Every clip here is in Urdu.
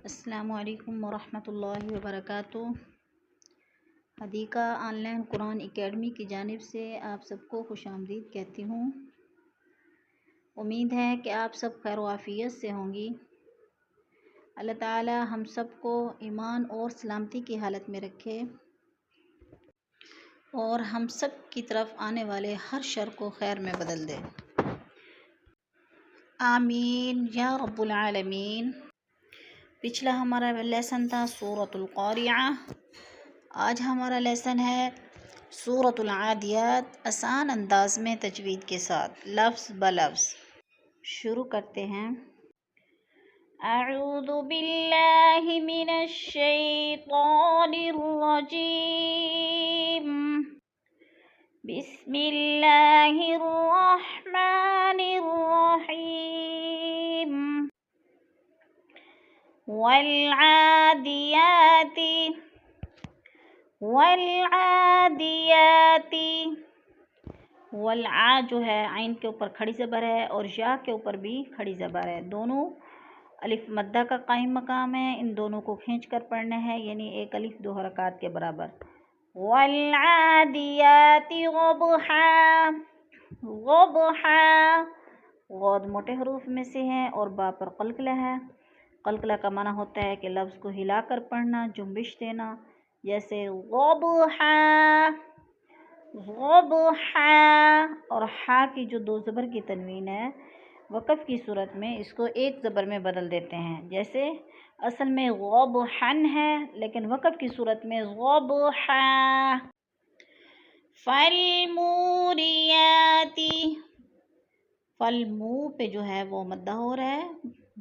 السلام علیکم ورحمۃ اللہ وبرکاتہ۔ Hadiqa on line Quran academy کی جانب سے آپ سب کو خوش آمدید کہتی ہوں۔ امید ہے کہ آپ سب خیر و عافیت سے ہوں گی۔ اللہ تعالی ہم سب کو ایمان اور سلامتی کی حالت میں رکھے اور ہم سب کی طرف آنے والے ہر شر کو خیر میں بدل دے، آمین یا رب العالمین۔ پچھلا ہمارا لیسن تھا سورۃ القاریعہ، آج ہمارا لیسن ہے سورۃ العادیات، آسان انداز میں تجوید کے ساتھ لفظ بلفظ۔ شروع کرتے ہیں۔ اعوذ باللہ من الشیطان الرجیم، بسم اللہ الرحمن الرحیم۔ والعادیات والعا جو ہے عین کے اوپر کھڑی زبر ہے اور یا کے اوپر بھی کھڑی زبر ہے، دونوں الف مدہ کا قائم مقام ہے، ان دونوں کو کھینچ کر پڑھنا ہے، یعنی ایک الف دو حرکات کے برابر۔ والعادیات غبحا، غود موٹے حروف میں سے ہے اور با پر قلقلہ ہے۔ قلقلہ کا معنی ہوتا ہے کہ لفظ کو ہلا کر پڑھنا، جنبش دینا، جیسے غبحا اور ہا کی جو دو زبر کی تنوین ہے وقف کی صورت میں اس کو ایک زبر میں بدل دیتے ہیں، جیسے اصل میں غبحن ہے لیکن وقف کی صورت میں غبحا۔ فالموریاتی، فالمو پہ جو ہے وہ مدہ ہو رہا ہے،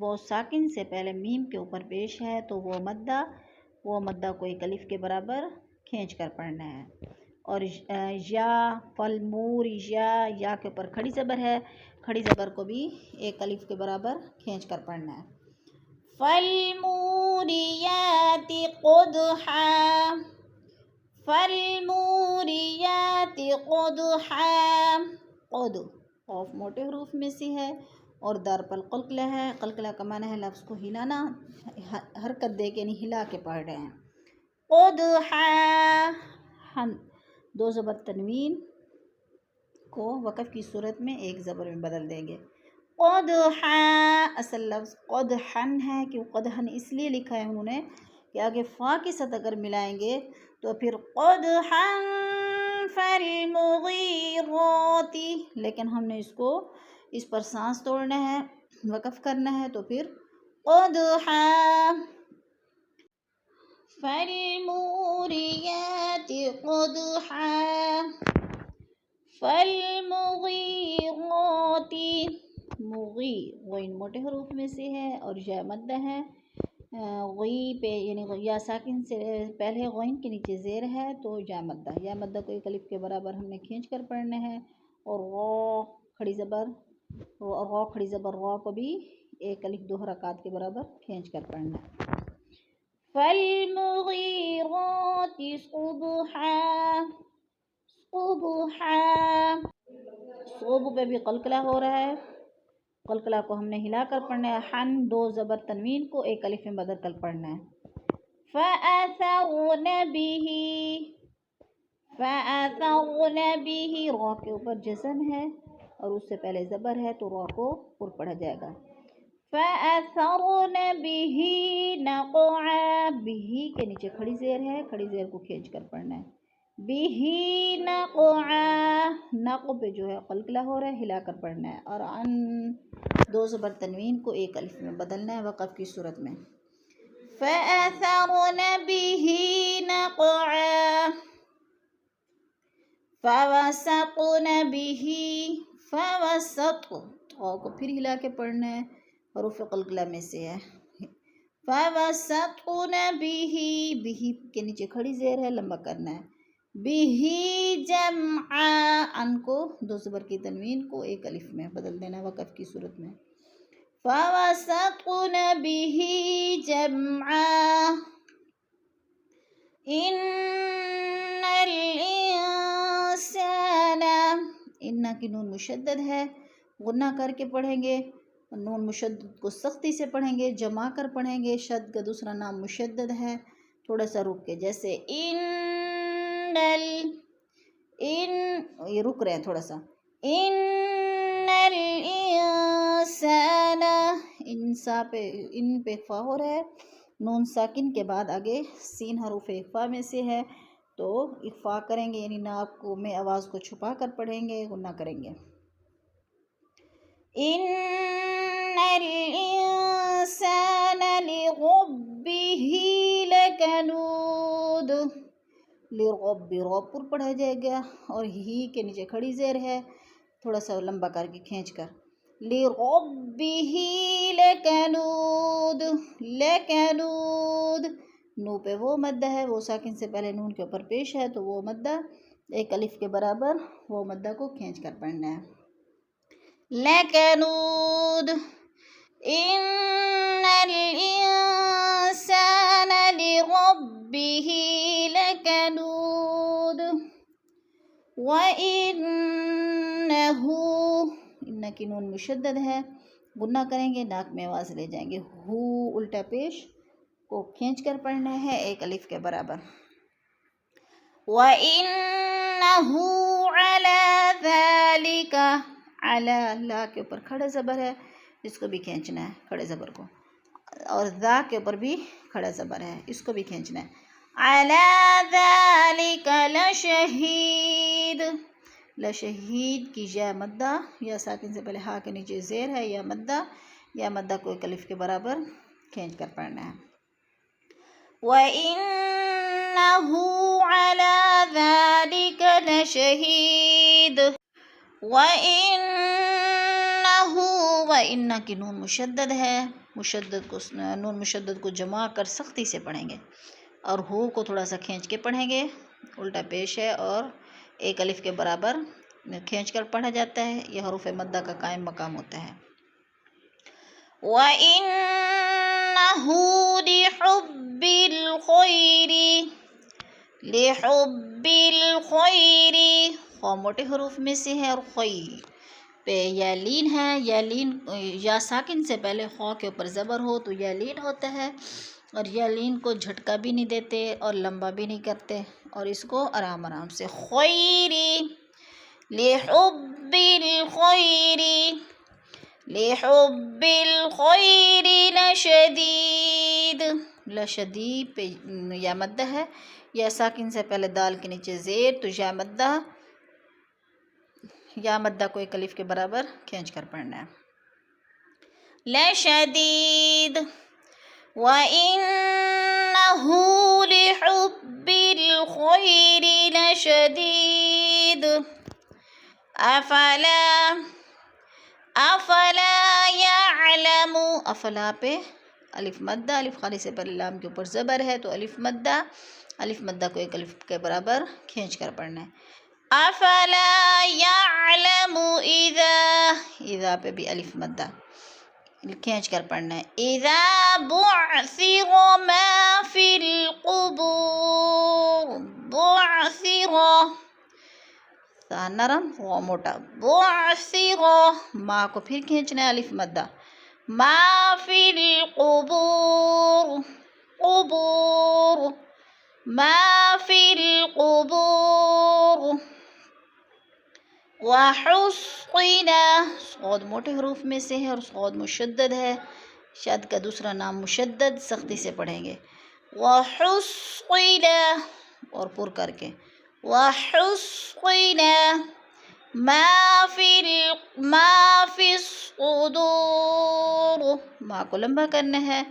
وہ ساکن سے پہلے میم کے اوپر پیش ہے تو وہ مدہ کو ایک الف کے برابر کھینچ کر پڑھنا ہے۔ اور یا فالمور یا کے اوپر کھڑی زبر ہے، کھڑی زبر کو بھی ایک الف کے برابر کھینچ کر پڑھنا ہے۔ فالموریات قدحا، فالموریات قدحا، قد قوف موٹے حروف میں سے ہے اور دار پر قلقلہ ہے۔ قلقلہ کا معنی ہے لفظ کو ہلانا، حرکت دے کے یعنی ہلا کے پڑھ رہے ہیں۔ قدحا، دو زبر تنوین کو وقف کی صورت میں ایک زبر میں بدل دیں گے۔ قدحا، اصل لفظ قدحن ہے، کیوں قدحن اس لیے لکھا ہے انہوں نے کہ آگے فا کے ساتھ اگر ملائیں گے تو پھر قدحن فالمغیرات، لیکن ہم نے اس پر سانس توڑنا ہے، وقف کرنا ہے تو پھر قدحا فالموریات قدحا فالمغیرات مغی، غین موٹے حروف میں سے ہے اور یا مدہ ہے، غی پہ یعنی یا ساکن سے پہلے غین کے نیچے زیر ہے تو یا مدہ کو ایک الف کے برابر ہم نے کھینچ کر پڑھنا ہے، اور غا کھڑی زبر غا کو بھی ایک الف دو حرکات کے برابر کھینچ کر پڑھنا ہے۔ فالمغیرات صبحا، صوب پہ بھی قلقلہ ہو رہا ہے، قلقلہ کو ہم نے ہلا کر پڑھنا ہے، حن دو زبر تنوین کو ایک الف میں بدل کر پڑھنا ہے۔ فَأَثَرْنَ بِهِ، فَأَثَرْنَ بِهِ، را کے اوپر جزم ہے اور اس سے پہلے زبر ہے تو را کو پر پڑھا جائے گا۔ فَأَثَرْنَ بِهِ نَقْعًا، بِهِ کے نیچے کھڑی زیر ہے، کھڑی زیر کو کھینچ کر پڑھنا ہے۔ بِهِ نَقْعًا، نق پہ جو ہے قلقلہ ہو رہا ہے، ہلا کر پڑھنا ہے، اور ان دو زبر تنوین کو ایک الف میں بدلنا ہے وقف کی صورت میں۔ فَأَثَرْنَ بِهِ نَقْعًا فَوَسَطْنَ بِهِ، فَوَسَطْ کو پھر ہلا کے پڑھنا ہے، حروف قلقلہ میں سے ہے۔ فَوَسَطْنَ بِهِ، بِهِ کے نیچے کھڑی زیر ہے، لمبا کرنا ہے۔ بِهِ جَمْعًا، ان کو دو زبر کی تنوین کو ایک الف میں بدل دینا وقف کی صورت میں۔ فَوَسَطْنَ بِهِ جَمْعًا إِنَّ الْإِنسَانَ، ان کی نون مشدد ہے، غنہ کر کے پڑھیں گے، نون مشدد کو سختی سے پڑھیں گے، جما کر پڑھیں گے. شد کا دوسرا نام مشدد ہے. تھوڑا سا رک کے، جیسے یہ رک رہے ہیں تھوڑا سا. ان الانسان، ان پہ اخفا ہو رہا ہے. نون ساکن کے بعد آگے سین حروف اخفا میں سے ہے، تو اخفا کریں گے، یعنی ناک کو میں آواز کو چھپا کر پڑھیں گے، غنہ کریں گے. ان الانسان لربه لکنود. لرب پر پڑھا جائے گا اور ہی کے نیچے کھڑی زیر ہے، تھوڑا سا لمبا کر کے کھینچ کر. لربه لکنود. لکنود نو پہ وہ مدہ ہے، وہ ساکن سے پہلے نون کے اوپر پیش ہے، تو وہ مدہ ایک الف کے برابر، وہ مدہ کو کھینچ کر پڑھنا ہے. لکنود. ان الانسان لربه لکنود. وَإِنَّهُ، ان کی نون مشدد ہے، غنہ کریں گے، ناک میں آواز لے جائیں گے. ہو الٹا پیش کو کھینچ کر پڑھنا ہے، ایک الف کے برابر. وَإِنَّهُ عَلَى ذَلِكَ. عَلَى لا کے اوپر کھڑا زبر ہے، اس کو بھی کھینچنا ہے، کھڑے زبر کو. اور ذا کے اوپر بھی کھڑا زبر ہے، اس کو بھی کھینچنا ہے. عَلَى ذَلِكَ لَشَهِيدٌ. لشہید کی یا مدہ، یا ساکن سے پہلے ہا کے نیچے زیر ہے، یا مدہ کو ایک الف کے برابر کھینچ کر پڑھنا ہے. وَإِنَّهُ عَلَى ذَلِكَ لَشَهِيدٌ. وَإِنَّهُ، وَإِنَّ کی نون مشدد ہے، نون مشدد کو جما کر سختی سے پڑھیں گے، اور ہو کو تھوڑا سا کھینچ کے پڑھیں گے، الٹا پیش ہے اور ایک الف کے برابر کھینچ کر پڑھا جاتا ہے. یہ حروف مدہ کا قائم مقام ہوتا ہے. وَإِنَّهُ لِحُبِّ الْخَيْرِ. لِحُبِّ الْخَيْرِ، خو موٹے حروف میں سے ہے، اور خی پہ یا لین ہے. یا لین، یا ساکن سے پہلے خو کے اوپر زبر ہو تو یا لین ہوتا ہے، اور یا لین کو جھٹکا بھی نہیں دیتے اور لمبا بھی نہیں کرتے، اور اس کو آرام آرام سے. خیری. لِحُبِّ الْخَيْرِ. لِحُبِّ الْخَيْرِ لَشَدِيدٌ. لشدید پہ یا مدہ ہے، یا ساکن سے پہلے دال کے نیچے زیر، تو یا مدہ کو ایک الف کے برابر کھینچ کر پڑھنا ہے. لَشَدِيدٌ. وَإِنَّهُ لِحُبِّ الْخَيْرِ لَشَدِيدٌ. افلا يعلم. افلا پہ الف مدہ، الف خالی سے پہلے لام کے اوپر زبر ہے، تو الف مدہ کو ایک الف کے برابر کھینچ کر پڑھنا ہے. افلا يعلم اذا پہ بھی الف مدہ کھینچ کر پڑھنا ہے. اذا بعثر ما في القبور. بعثر نرم و موٹا. بعثر، ماں کو پھر کھینچنا ہے، الف مدہ. ما فی القبور. قبور. ما فی القبور. وحصل، صاد موٹے حروف میں سے ہے اور صاد مشدد ہے، شد کا دوسرا نام مشدد، سختی سے پڑھیں گے. وحصل، اور پر کر کے. وحصل ما فی الصدور. ماں کو لمبا کرنا ہے،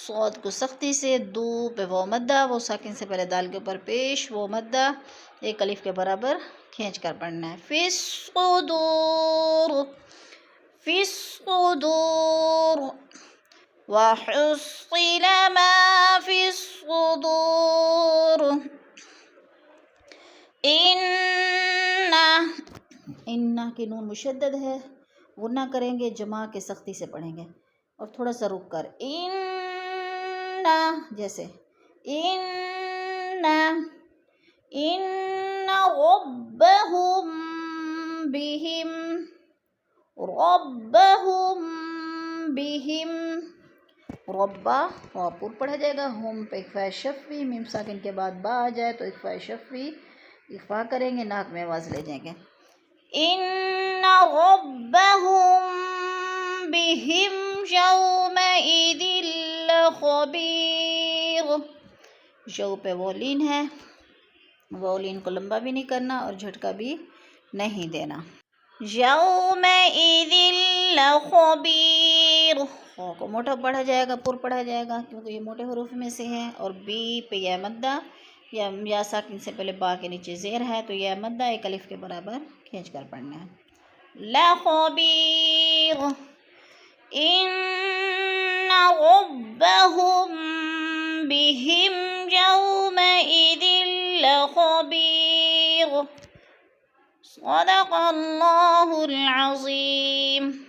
صاد کو سختی سے. دو پہ وہ مدہ، وہ ساکن سے پہلے دال کے اوپر پیش، وہ مدہ ایک الف کے برابر کھینچ کر پڑھنا ہے. فی الصدور. فی الصدور. وحصل ما فی الصدور. ان کی نون مشدد ہے، غنہ کریں گے، جما کے سختی سے پڑھیں گے، اور تھوڑا سا رک کر. ان، جیسے ان ربهم بهم. ربهم بہم ربا اور پر پڑھا جائے گا. ہم پہ اخفاء شفوی، میم ساکن کے بعد با آ جائے تو اخفاء شفوی اخفاء کریں گے، ناک میں آواز لے جائیں گے. ان ربهم بہم یومئذ لخبیر. یو پہ وولین ہے، وولین کو لمبا بھی نہیں کرنا اور جھٹکا بھی نہیں دینا. یومئذ لخبیر. خو کو موٹا پڑھا جائے گا، پر پڑھا جائے گا کیونکہ یہ موٹے حروف میں سے ہے. اور بی پہ یا مدہ یا ساکن سے پہلے با کے نیچے زیر ہے تو یہ مدہ ایک الف کے برابر کھینچ کر پڑھنا ہے. لخبیر. ان ربهم بهم یومئذ لخبیر. صدق اللہ العظیم.